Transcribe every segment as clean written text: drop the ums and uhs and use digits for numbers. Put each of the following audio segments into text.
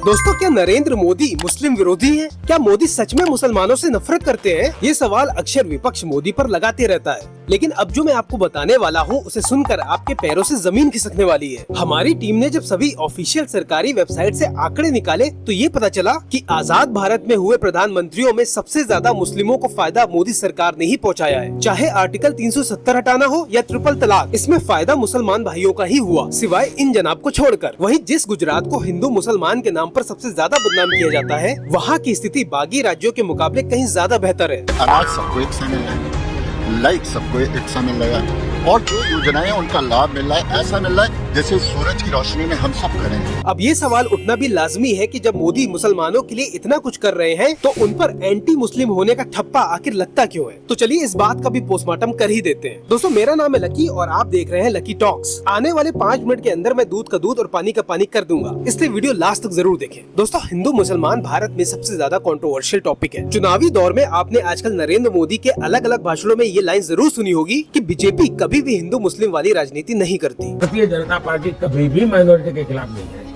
दोस्तों, क्या नरेंद्र मोदी मुस्लिम विरोधी हैं? क्या मोदी सच में मुसलमानों से नफरत करते हैं? ये सवाल अक्सर विपक्ष मोदी पर लगाते रहता है, लेकिन अब जो मैं आपको बताने वाला हूँ उसे सुनकर आपके पैरों से जमीन खिसकने वाली है। हमारी टीम ने जब सभी ऑफिशियल सरकारी वेबसाइट से आंकड़े निकाले तो ये पता चला कि आजाद भारत में हुए प्रधानमंत्रियों में सबसे ज्यादा मुस्लिमों को फायदा मोदी सरकार ने ही पहुँचाया है। चाहे आर्टिकल 370 हटाना हो या ट्रिपल तलाक, इसमें फायदा मुसलमान भाइयों का ही हुआ, सिवाय इन जनाब को छोड़कर। वहीं जिस गुजरात को हिंदू मुसलमान के नाम पर सबसे ज्यादा बदनाम किया जाता है, वहाँ की स्थिति बाकी राज्यों के मुकाबले कहीं ज्यादा बेहतर है। अनाज सबको एक समय मिलेगा, लाइट सबको एक समय मिलेगा, और जो योजनाएं उनका लाभ मिल रहा है ऐसा मिल रहा है जैसे सूरज की रोशनी में हम सब खड़े हैं। अब ये सवाल उठना भी लाजमी है कि जब मोदी मुसलमानों के लिए इतना कुछ कर रहे हैं तो उन पर एंटी मुस्लिम होने का ठप्पा आखिर लगता क्यों है? तो चलिए इस बात का भी पोस्टमार्टम कर ही देते हैं। दोस्तों, मेरा नाम है लकी और आप देख रहे हैं लकी टॉक्स। आने वाले 5 मिनट के अंदर मैं दूध का दूध और पानी का पानी कर दूंगा, इसलिए वीडियो लास्ट तक जरूर देखें। दोस्तों, हिंदू मुसलमान भारत में सबसे ज्यादा कंट्रोवर्शियल टॉपिक है। चुनावी दौर में आपने आजकल नरेंद्र मोदी के अलग अलग भाषणों में ये लाइन जरूर सुनी होगी कि बीजेपी कभी भी हिंदू मुस्लिम वाली राजनीति नहीं करती। भारतीय जनता पार्टी कभी भी माइनॉरिटी के खिलाफ नहीं है,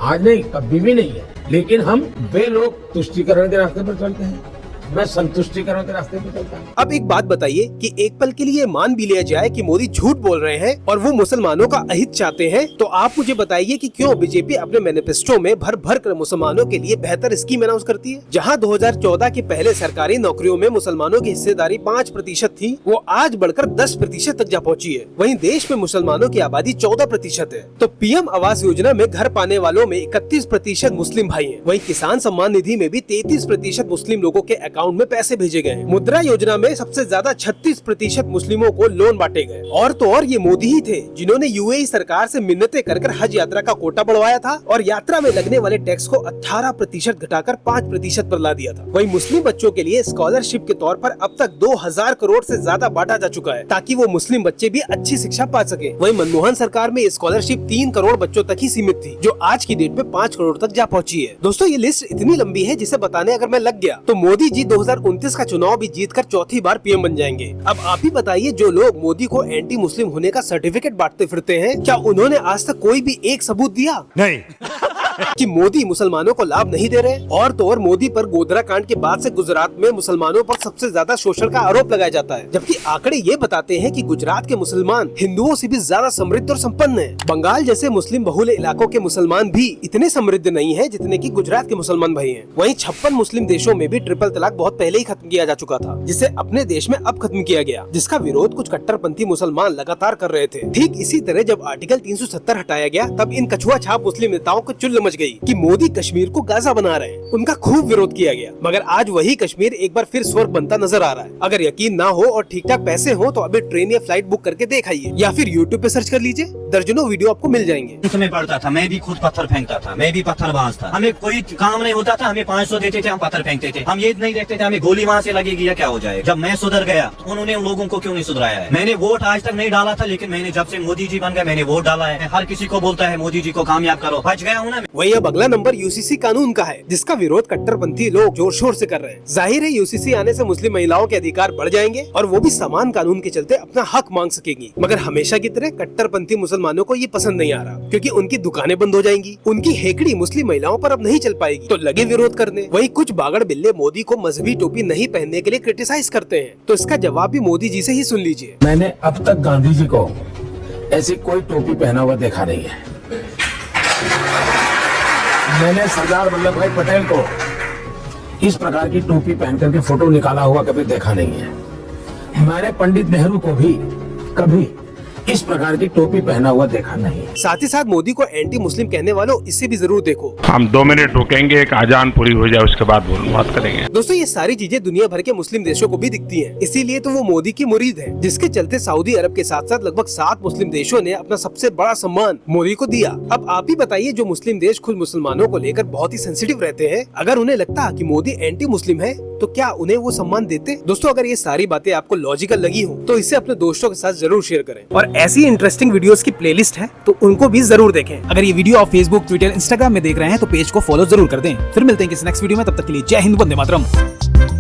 आज नहीं, कभी भी नहीं है। लेकिन हम वे लोग तुष्टीकरण के रास्ते पर चलते हैं, मैं संतुष्टीकरण के रास्ते पर चलता हूँ। अब एक बात बताइए कि एक पल के लिए मान भी लिया जाए कि मोदी झूठ बोल रहे हैं और वो मुसलमानों का अहित चाहते हैं, तो आप मुझे बताइए कि क्यों बीजेपी अपने मैनिफेस्टो में भर भर कर मुसलमानों के लिए बेहतर स्कीम अनाउंस करती है। जहां 2014 के पहले सरकारी नौकरियों में मुसलमानों की हिस्सेदारी 5% थी, वो आज बढ़कर 10% तक जा पहुँची है। वहीं देश में मुसलमानों की आबादी 14% है। तो पीएम आवास योजना में घर पाने वालों में 31% मुस्लिम भाई है। वहीं किसान सम्मान निधि में भी 33% मुस्लिम लोगों के अकाउंट में पैसे भेजे गए। मुद्रा योजना में सबसे ज्यादा 36% मुस्लिमों को लोन बांटे गए। और तो और ये मोदी ही थे जिन्होंने यूएई सरकार से मिन्नतें कर हज यात्रा का कोटा बढ़वाया था और यात्रा में लगने वाले टैक्स को 18% घटाकर 5% पर ला दिया था। वहीं मुस्लिम बच्चों के लिए स्कॉलरशिप के तौर पर अब तक 2000 करोड़ से ज्यादा बांटा जा चुका है, ताकि वो मुस्लिम बच्चे भी अच्छी शिक्षा पा सके। वहीं मनमोहन सरकार में स्कॉलरशिप 3 करोड़ बच्चों तक ही सीमित थी, जो आज की डेट में 5 करोड़ तक जा पहुँची है। दोस्तों, ये लिस्ट इतनी लंबी है जिसे बताने अगर मैं लग गया तो मोदी जी 2029 का चुनाव भी जीतकर चौथी बार पीएम बन जाएंगे। अब आप ही बताइए, जो लोग मोदी को एंटी मुस्लिम होने का सर्टिफिकेट बांटते फिरते हैं, क्या उन्होंने आज तक कोई भी एक सबूत दिया? नहीं। कि मोदी मुसलमानों को लाभ नहीं दे रहे। और तो और मोदी पर गोधरा कांड के बाद से गुजरात में मुसलमानों पर सबसे ज्यादा शोषण का आरोप लगाया जाता है, जबकि आंकड़े ये बताते हैं कि गुजरात के मुसलमान हिंदुओं से भी ज्यादा समृद्ध और संपन्न हैं। बंगाल जैसे मुस्लिम बहुल इलाकों के मुसलमान भी इतने समृद्ध नहीं है जितने की गुजरात के मुसलमान भाई हैं। वहीं 56 मुस्लिम देशों में भी ट्रिपल तलाक बहुत पहले ही खत्म किया जा चुका था, जिसे अपने देश में अब खत्म किया गया, जिसका विरोध कुछ कट्टरपंथी मुसलमान लगातार कर रहे थे। ठीक इसी तरह जब आर्टिकल 370 हटाया गया, तब इन कछुआ छाप मुस्लिम नेताओं को चुल्ल मच गई कि मोदी कश्मीर को गाजा बना रहे हैं। उनका खूब विरोध किया गया, मगर आज वही कश्मीर एक बार फिर स्वर्ग बनता नजर आ रहा है। अगर यकीन ना हो और ठीक ठाक पैसे हो तो अभी ट्रेन या फ्लाइट बुक करके देखाइए, या फिर यूट्यूब पे सर्च कर लीजिए, दर्जनों वीडियो आपको मिल जाएंगे। उसमें पढ़ता था, मैं भी खुद पत्थर फेंकता था, मैं भी पत्थरबाज था। हमें कोई काम नहीं होता था, हमें 500 देते थे, हम पत्थर फेंकते थे। हम ये नहीं देखते थे हमें गोली वहाँ से लगेगी या क्या हो जाए। जब मैं सुधर गया तो उन्होंने उन लोगों को क्यों नहीं सुधराया है? मैंने वोट आज तक नहीं डाला था, लेकिन मैंने जब से मोदी जी बन गए मैंने वोट डाला है। हर किसी को बोलता है मोदी जी को कामयाब करो, बच गया हूँ ना। वही अब अगला नंबर यूसीसी कानून का है, जिसका विरोध कट्टरपंथी लोग जोर शोर से कर रहे हैं। जाहिर है यूसीसी आने से मुस्लिम महिलाओं के अधिकार बढ़ जाएंगे और वो भी समान कानून के चलते अपना हक मांग सकेंगी। मगर हमेशा की तरह कट्टरपंथी मुसलमानों को ये पसंद नहीं आ रहा, क्योंकि उनकी दुकानें बंद हो जाएंगी, उनकी हेकड़ी मुस्लिम महिलाओं पर अब नहीं चल पाएगी, तो लगे विरोध करने। वही कुछ बागड़ बिल्ले मोदी को मजहबी टोपी नहीं पहनने के लिए क्रिटिसाइज करते हैं, तो इसका जवाब भी मोदी जी से ही सुन लीजिए। मैंने अब तक गांधी जी को ऐसी कोई टोपी पहना हुआ देखा नहीं है। मैंने सरदार वल्लभ भाई पटेल को इस प्रकार की टोपी पहन करके फोटो निकाला हुआ कभी देखा नहीं है। मैंने पंडित नेहरू को भी कभी इस प्रकार की टोपी पहना हुआ देखा नहीं। साथ ही साथ मोदी को एंटी मुस्लिम कहने वालों इसे भी जरूर देखो। हम 2 मिनट रुकेंगे, एक अजान पूरी हो जाए उसके बाद बात करेंगे। दोस्तों, ये सारी चीजें दुनिया भर के मुस्लिम देशों को भी दिखती हैं, इसीलिए तो वो मोदी की मुरीद है, जिसके चलते सऊदी अरब के साथ साथ लगभग 7 मुस्लिम देशों ने अपना सबसे बड़ा सम्मान मोदी को दिया। अब आप ही बताइए, जो मुस्लिम देश खुद मुसलमानों को लेकर बहुत ही सेंसिटिव रहते हैं, अगर उन्हें लगता कि मोदी एंटी मुस्लिम है तो क्या उन्हें वो सम्मान देते? दोस्तों, अगर ये सारी बातें आपको लॉजिकल लगी हो तो इसे अपने दोस्तों के साथ जरूर शेयर करें, और ऐसी इंटरेस्टिंग वीडियोस की प्लेलिस्ट है तो उनको भी जरूर देखें। अगर ये वीडियो आप फेसबुक, ट्विटर, इंस्टाग्राम में देख रहे हैं तो पेज को फॉलो जरूर कर दें। फिर मिलते हैं किसी नेक्स्ट वीडियो में, तब तक के लिए जय हिंद, वंदे मातरम।